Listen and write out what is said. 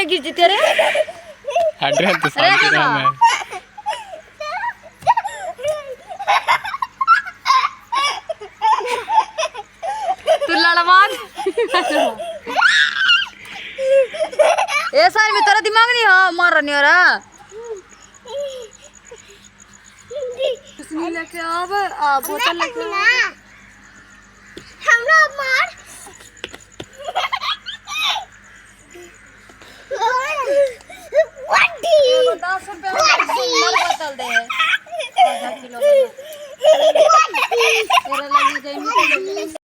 ने गिर जीते रे हड्रे तो शांति राम है तू लड़वान ऐसा में तेरा दिमाग नहीं है मार नहीं हो रहा लेके अब बोतल लेके हम लोग मार 10 रुपए बोतल दे आधा किलो तेरा लगी जाएगी